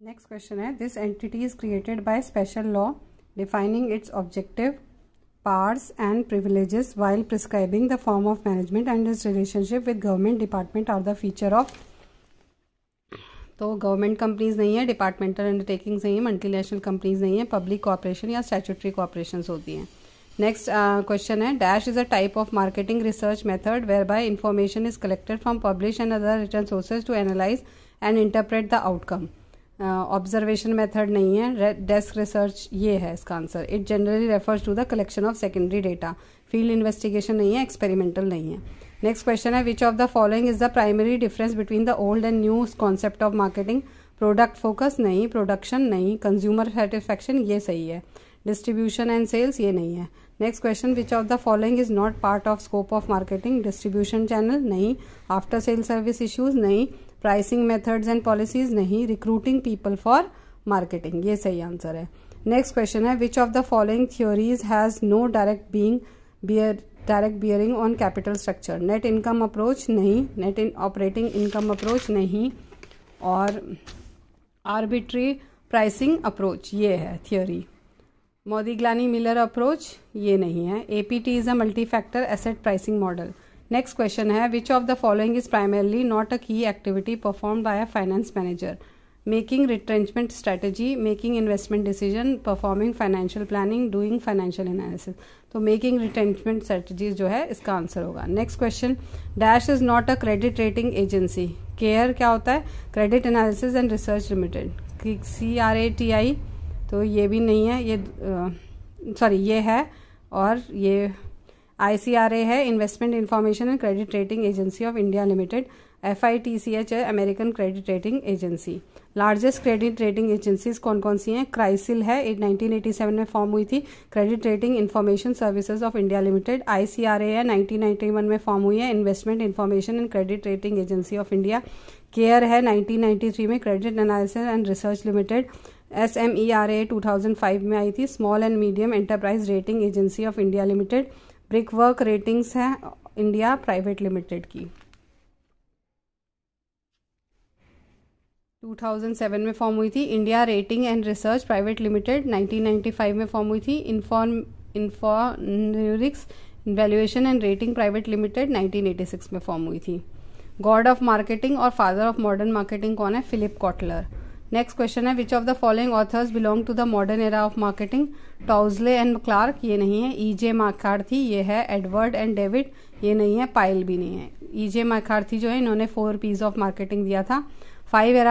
Next question है, this entity is created by special law defining it's objective, powers and privileges while prescribing the form of management and its relationship with government department are the feature of। तो government companies नहीं है, departmental undertakings नहीं है, multinational companies नहीं है, public corporation या statutory corporations होती हैं। नेक्स्ट क्वेश्चन है, dash is a type of marketing research method whereby information is collected from publish and other written sources to analyse and interpret the outcome. Observation method नहीं है, desk research ये है इसका answer. It generally refers to the collection of secondary data. Field investigation नहीं है, experimental नहीं है। Next question है, which of the following is the primary difference between the old and new concept of marketing. Product focus नहीं, production नहीं, consumer satisfaction ये सही है, डिस्ट्रीब्यूशन एंड सेल्स ये नहीं है। Next question, which of the following is not part of scope of marketing. Distribution channel नहीं, after sale service issues नहीं, प्राइसिंग मेथड्स एंड पॉलिसीज नहीं, रिक्रूटिंग पीपल फॉर मार्केटिंग ये सही आंसर है। Next question है, which of the following theories has no direct bearing on capital structure. Net income approach नहीं, net in operating income approach नहीं, और arbitrary pricing approach ये है थ्योरी। मोदिग्लानी मिलर अप्रोच ये नहीं है। APT is a multi factor asset pricing model. Next question है, which of the following is primarily not a key activity performed by a finance manager. Making retrenchment strategy, making investment decision, performing financial planning, doing financial analysis. तो making retrenchment strategies जो है इसका answer होगा। Next question, dash is not a credit rating agency. CARE क्या होता है, credit analysis and research limited. CRATI तो ये भी नहीं है, ये सॉरी ये है, और ये ICRA है, investment information and credit rating agency of India limited. FITCH है, American credit rating agency. Largest credit rating agencies कौन कौन सी हैं। क्राइसिल है, 1987 में फॉर्म हुई थी, credit rating information services of India limited. ICRA है, 1991 में फॉर्म हुई है, investment information and credit rating agency of India. Care है, 1993 में, credit analysis and research limited. SMERA 2005 में आई थी, small and medium enterprise rating agency of India limited. Brick work ratings है India private limited की, 2007 में form हुई थी। India rating and research private limited 1995 में फॉर्म हुई थी। Infomerics valuation and rating private limited 1986 में फॉर्म हुई थी। गॉड ऑफ मार्केटिंग और फादर ऑफ मॉडर्न मार्केटिंग कौन है, फिलिप कॉटलर। नेक्स्ट क्वेश्चन है, which of the following authors belong to the modern era of marketing. टॉजले एंड क्लार्क ये नहीं है, EJ मैकार्थी ये है, एडवर्ड एंड डेविड ये नहीं है, पाइल भी नहीं है। EJ मैकार्थी जो है इन्होंने 4 P's ऑफ मार्केटिंग दिया था। 5 एरा